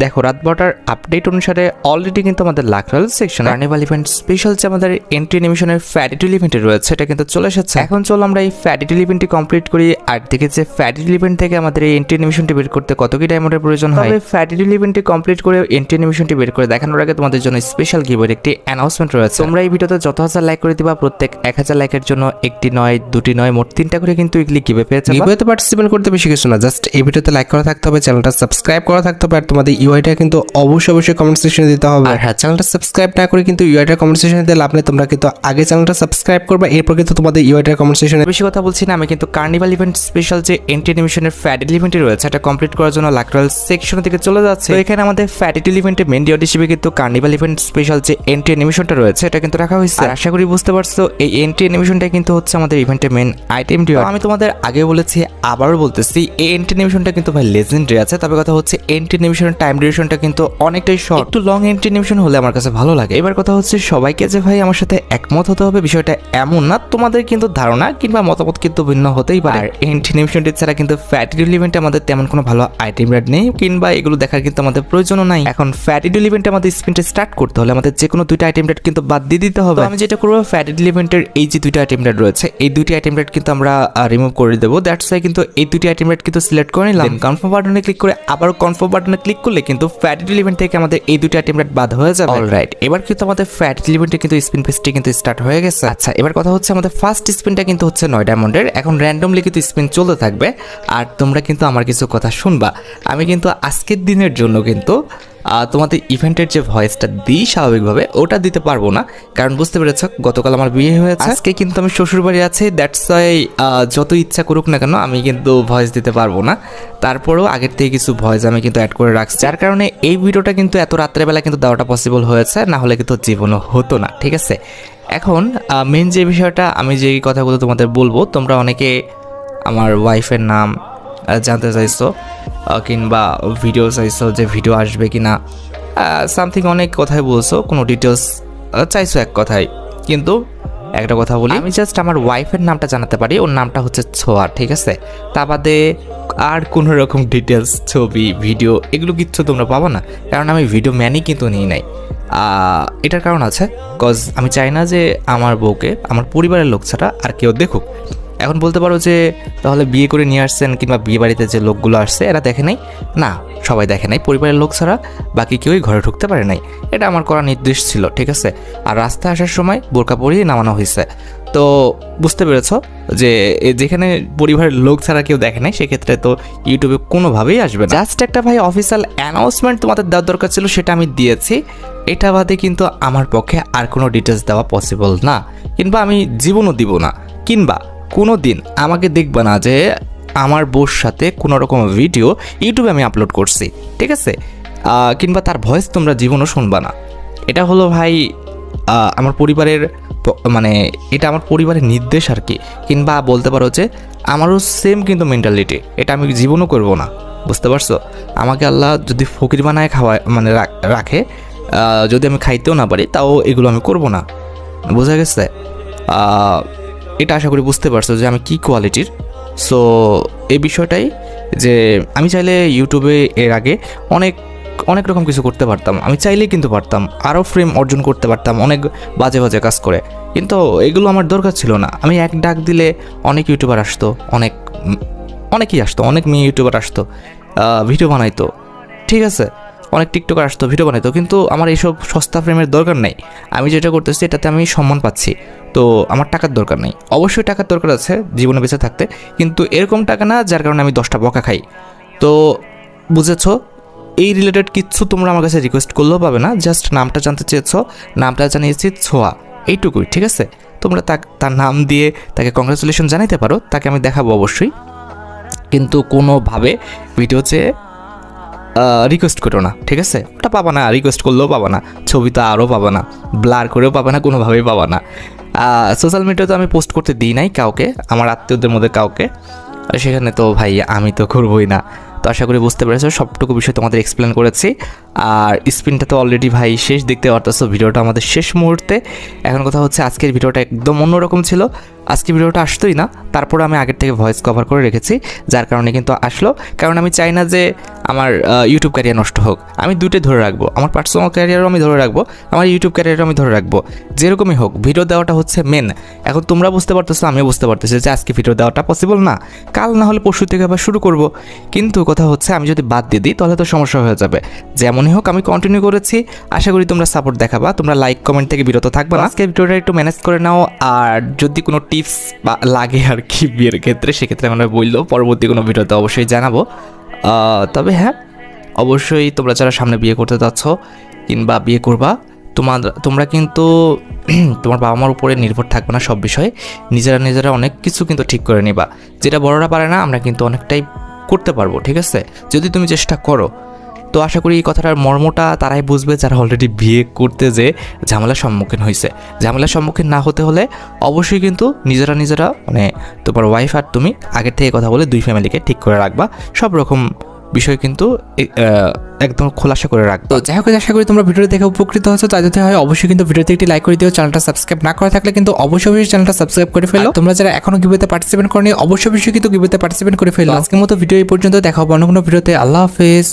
দেখো রাত 12টার আপডেট অনুসারে অলরেডি কিন্তু আমাদের লাকরাল সেকশন কার্নিভাল ইভেন্ট স্পেশাল যে আমাদের এন্ট্রি অ্যানিমেশনের ফ্যাডিটুল ইভেন্টে রয়েছে এটা কিন্তু চলে এসেছে। এখন চলো আমরা এই ফ্যাডিটুল ইভেন্টটি কমপ্লিট করি। আর দেখে যে ফ্যাডিটুল ইভেন্ট থেকে আমাদের এই এন্ট্রি অ্যানিমেশনটি বের করতে কত কি ডায়মন্ডের প্রয়োজন হয়। তবে ফ্যাডিটুল ইভেন্টটি কমপ্লিট করে এন্ট্রি অ্যানিমেশনটি বের করে দেখানোর আগে তোমাদের জন্য স্পেশাল গিভওয়ের একটি অ্যানাউন্সমেন্ট রয়েছে। তোমরা এই ভিডিওতে যত হাজার লাইক করে দিবা প্রত্যেক 1000 লাইকের জন্য একটি নয় দুটি নয় মোট 3টা করে কিন্তু উইকলি গিভওয়ে পেয়ে যাবে। গিভওয়েতে পার্টিসিপেট করতে বেশি কিছু না, জাস্ট এই ভিডিওতে লাইক করা থাকতে হবে, চ্যানেলটা সাবস্ক্রাইব করা থাকতে হবে, আর তোমাদের ইউআইটা কিন্তু অবশ্যই কমেন্ট সেকশনে দিতে হবে। আর হ্যাঁ, চ্যানেলটা সাবস্ক্রাইব না করে কিন্তু ইউআইটার কমেন্ট সেকশনে দিলে লাভ নেই। তোমরা কিন্তু আগে চ্যানেলটা সাবস্ক্রাইব করবে, এরপর কিন্তু তোমাদের ইউআইটার কমেন্ট সেকশনে। বেশি কথা বলছি না, আমি কিন্তু কার্নিভাল ইভেন্ট স্পেশাল যে এন্ট্রি অ্যানিমেশনের ফ্যাডিটুল ইভেন্টটি রয়েছে এটা কমপ্লিট করার জন্য লাকরাল সেকশন থেকে চলে যাচ্ছে। তো এখানে আমাদের ফ্যাডিটুল ইভেন্টের মেন ডিওড হিসেবে কিন্তু কার্নিভাল ইভেন্ট স্পেশাল যে এন্ট্রি অ্যানিমেশনটা রয়েছে এটা কিন্তু রাখা হয়েছে। আশা করি বুঝতে পারছো এই এন্ট্রি অ্যানিমেশনটা কিন্তু হচ্ছে আমাদের ইভেন্টের মেন আইটেম ডিওড। আমি তোমাদের আগে বলেছি আবারও বলতেছি এই এন্ট্রি অ্যানিমেশনটা কিন্তু ভাই লেজেন্ডারি আছে। তবে কথা হচ্ছে এন্ট্রি অ্যানিমেশনের টাইম ডিউরেশনটা কিন্তু অনেকটাই শর্ট, একটু লং এন্ট্রি অ্যানিমেশন হলে আমার কাছে ভালো লাগে। এবার কথা হচ্ছে সবাইকে যে ভাই আমার সাথে একমত হতে হবে বিষয়টা এমন না, তোমাদের কিন্তু ধারণা কিংবা মতামত কিন্তু ভিন্ন হতেই পারে। আর এন্ট্রি অ্যানিমেশনটি ছাড়া কিন্তু ফ্যাডিটুল ইভেন্টে আমাদের তেমন কোনো ভালো আইটেম রেট নেই কিংবা এগুলো দেখার কিন্তু আমাদের প্রয়োজনও নাই। এখন ফ্যাডিটুল ইভেন্টে আমাদের স্পিনটা স্টার্ট করতে হলে আমাদের যে কোনো দুইটা আইটেম রেট কিন্তু বাদ দিয়ে দিতে হবে। আমি যেটা করবো ফ্যাডিটুল ইভেন্টের এই যে দুইটা আইটেম রেট রয়েছে এই দুইটি আইটেম রেট কিন্তু আমরা রিমুভ করে দেবো। দ্যাটস ওয়াই কিন্তু এই দুইটি আইটেম রেট কিন্তু সিলেক্ট করে নিলাম। কনফার্ম বাটনে ক্লিক করে আবার কনফার্ম বাটনে ক্লিক করলে কিন্তু ফ্যাডিটুল ইভেন্ট থেকে আমাদের এই দুইটা আইটেম রেট বাদ হয়ে যাবে। অলরাইট, এবার কিন্তু আমাদের ফ্যাডিটুল ইভেন্টে কিন্তু স্পিন পেজটি কিন্তু স্টার্ট হয়ে গেছে। আচ্ছা, এবার কথা হচ্ছে আমাদের ফার্স্ট স্পিনটা কিন্তু হচ্ছে 9 ডায়মন্ডের। এখন র্যান্ডমলি কিন্তু স্পিন চলতে থাকবে আর তোমরা কিন্তু আমার কিছু কথা শুনবা। আমি কিন্তু আজকের দিনের জন্য কিন্তু তোমাদের ইভেন্টের যে ভয়েসটা দিই স্বাভাবিকভাবে ওটা দিতে পারবো না, কারণ বুঝতে পেরেছ গতকাল আমার বিয়ে হয়েছে, আজকে কিন্তু আমি শ্বশুরবাড়ি আছি। দ্যাটস ওয়াই যত ইচ্ছা করুক না কেন আমি কিন্তু ভয়েস দিতে পারবো না। তারপরেও আগের থেকে কিছু ভয়েস আমি কিন্তু অ্যাড করে রাখছি, যার কারণে এই ভিডিওটা কিন্তু এত রাত্রেবেলা কিন্তু দেওয়াটা পসিবল হয়েছে, না হলে কিন্তু জীবনও হতো না। ঠিক আছে, এখন মেন যে বিষয়টা আমি যেই কথাগুলো তোমাদের বলবো, তোমরা অনেকে আমার ওয়াইফের নাম জানতে চাইছো কিংবা ভিডিও চাইছো যে ভিডিও আসবে কি না, সামথিং অনেক কথাই বলছো, কোনো ডিটেলস চাইছো এক কথায়। কিন্তু একটা কথা বলি, আমি জাস্ট আমার ওয়াইফের নামটা জানাতে পারি, ওর নামটা হচ্ছে ছোঁয়া। ঠিক আছে, তা বাদে আর কোনো রকম ডিটেলস ছবি ভিডিও এগুলো কিচ্ছু তোমরা পাবো না, কারণ আমি ভিডিও ম্যানই কিন্তু নিই নাই। এটার কারণ আছে, কজ আমি চাই না যে আমার বউকে আমার পরিবারের লোক ছাড়া আর কেউ দেখুক। এখন বলতে পারো যে তাহলে বিয়ে করে নিয়ে আসছেন কিংবা বিয়ে বাড়িতে যে লোকগুলো আসছে এরা দেখে নাই, না সবাই দেখে নাই, পরিবারের লোক ছাড়া বাকি কেউই ঘরে ঢুকতে পারে নাই। এটা আমার করা নির্দেশ ছিল। ঠিক আছে, আর রাস্তায় আসার সময় বোরকা পরিয়ে নামানো হয়েছে। তো বুঝতে পেরেছ যে যেখানে পরিবারের লোক ছাড়া কেউ দেখে নাই সেক্ষেত্রে তো ইউটিউবে কোনোভাবেই আসবে না। জাস্ট একটা ভাই অফিসিয়াল অ্যানাউন্সমেন্ট তোমাদের দেওয়ার দরকার ছিল, সেটা আমি দিয়েছি। এটা বাদে কিন্তু আমার পক্ষে আর কোনো ডিটেলস দেওয়া পসিবল না, কিংবা আমি জীবনও দিব না, কিংবা কোনো দিন আমাকে দেখবে না যে আমার বউর সাথে কোনো রকম ভিডিও ইউটিউবে আমি আপলোড করছি। ঠিক আছে, কিংবা তার ভয়েস তোমরা জীবনও শুনবা না। এটা হলো ভাই আমার পরিবারের মানে এটা আমার পরিবারের নির্দেশ আর কি, কিংবা বলতে পারো যে আমারও সেম কিন্তু মেন্টালিটি, এটা আমি জীবনও করব না। বুঝতে পারছো, আমাকে আল্লাহ যদি ফকির বানায় খাওয়ায় মানে রাখে, যদি আমি খাইতেও না পারি তাও এগুলো আমি করব না। বোঝা গেছে? এটা আশা করি বুঝতে পারছো যে আমি কি কোয়ালিটির। সো এই বিষয়টাই যে আমি চাইলে ইউটিউবে এর আগে অনেক অনেক রকম কিছু করতে পারতাম, আমি চাইলেই কিন্তু পারতাম, আরও ফ্রেম অর্জন করতে পারতাম অনেক বাজে বাজে কাজ করে, কিন্তু এগুলো আমার দরকার ছিল না। আমি এক ডাক দিলে অনেক ইউটিউবার আসতো, অনেকেই আসতো, অনেক মেয়ে ইউটিউবার আসতো, ভিডিও বানাইতো। ঠিক আছে, অনেক টিকটকার আসতো, ভিডিও বানাইতো, কিন্তু আমার এইসব সস্তা ফ্রেমের দরকার নেই। আমি যেটা করতেছি এটাতে আমি সম্মান পাচ্ছি, তো আমার টাকার দরকার নেই। অবশ্যই টাকার দরকার আছে জীবনে বেঁচে থাকতে, কিন্তু এরকম টাকা না যার কারণে আমি 10টা বকা খাই। তো বুঝেছো, এই রিলেটেড কিচ্ছু তোমরা আমার কাছে রিকোয়েস্ট করলেও পাবে না। জাস্ট নামটা জানতে চেয়েছো, নামটা জানিয়েছি ছোঁয়া, এইটুকুই। ঠিক আছে, তোমরা তার নাম দিয়ে তাকে কংগ্রাচুলেশন জানাইতে পারো, তাকে আমি দেখাবো অবশ্যই, কিন্তু কোনোভাবে ভিডিও চেয়ে রিকোয়েস্ট করো না। ঠিক আছে, ওটা পাবা না, রিকোয়েস্ট করলেও পাবা না, ছবি তো আরও পাবা না, ব্লার করেও পাবা না, কোনোভাবেই পাবা না। সোশ্যাল মিডিয়াতে আমি পোস্ট করতে দিই নাই কাউকে, আমার আত্মীয়দের মধ্যে কাউকে, সেখানে তো ভাই আমি তো করবই না। তো আশা করি বুঝতে পেরেছো, সবটুকু বিষয় তোমাদের এক্সপ্লেন করেছি। আর স্পিনটা তো অলরেডি ভাই শেষ দেখতে পারতেছো, ভিডিওটা আমাদের শেষ মুহূর্তে। এখন কথা হচ্ছে আজকের ভিডিওটা একদম অন্যরকম ছিল, আজকে ভিডিওটা আসতোই না, তারপর আমি আগের থেকে ভয়েস কভার করে রেখেছি, যার কারণে কিন্তু আসলো। কারণ আমি চাই না যে আমার ইউটিউব ক্যারিয়ার নষ্ট হোক। আমি দুটোই ধরে রাখবো, আমার পার্সোনাল ক্যারিয়ারও আমি ধরে রাখবো, আমার ইউটিউব ক্যারিয়ারও আমি ধরে রাখবো। যেরকমই হোক ভিডিও দেওয়াটা হচ্ছে মেন। এখন তোমরা বুঝতে পারতেছো, আমিও বুঝতে পারতেছি যে আজকে ভিডিও দেওয়াটা পসিবল না, কাল না হলে পরশু থেকে আবার শুরু করব। কিন্তু কথা হচ্ছে আমি যদি বাদ দিয়ে দিই তাহলে তো সমস্যা হয়ে যাবে। যেমনই হোক আমি কন্টিনিউ করেছি, আশা করি তোমরা সাপোর্ট দেখাবা, তোমরা লাইক কমেন্ট থেকে বিরত থাকবে না। আজকে ভিডিওটা একটু ম্যানেজ করে নাও, আর যদি কোনো টিপস বা লাগে আর কি বিয়ের ক্ষেত্রে, সেক্ষেত্রে আমরা বললো পরবর্তী কোনো ভিডিওতে অবশ্যই জানাবো। তবে হ্যাঁ, অবশ্যই তোমরা যারা সামনে বিয়ে করতে যাচ্ছ কিংবা বিয়ে করবা, তোমরা কিন্তু তোমার বাবা মার উপরে নির্ভর থাকবে না সব বিষয়ে, নিজেরা অনেক কিছু কিন্তু ঠিক করে নিবা। যেটা বড়রা পারে না আমরা কিন্তু অনেকটাই করতে পারবো, ঠিক আছে, যদি তুমি চেষ্টা করো। তো আশা করি এই কথাটার মর্মটা তারাই বুঝবে যারা অলরেডি বিয়ে করতে যে ঝামেলার সম্মুখীন হয়েছে। ঝামেলার সম্মুখীন না হতে হলে অবশ্যই কিন্তু নিজেরা মানে তোমার ওয়াইফ আর তুমি আগের থেকে কথা বলে দুই ফ্যামিলিকে ঠিক করে রাখবা, সব রকম বিষয় কিন্তু একদম খোলাসা করে রাখবো। তো যাই হোক, আশা করি তোমরা ভিডিও দেখে উপকৃত হচ্ছ। তাই যদি হয় অবশ্যই কিন্তু ভিডিওতে একটি লাইক করে দিও। চ্যানেলটা সাবস্ক্রাইব না করা থাকলে কিন্তু অবশ্যই চ্যানেলটা সাবস্ক্রাইব করে ফেলো। তোমরা যারা এখনো গিভওয়েতে পার্টিসিপেট করনি অবশ্যই কিন্তু গিভওয়েতে পার্টিসিপেট করে ফেলো। আজকের মতো ভিডিও এই পর্যন্ত, দেখা হবে অন্য কোনো ভিডিওতে। আল্লাহ হাফেজ।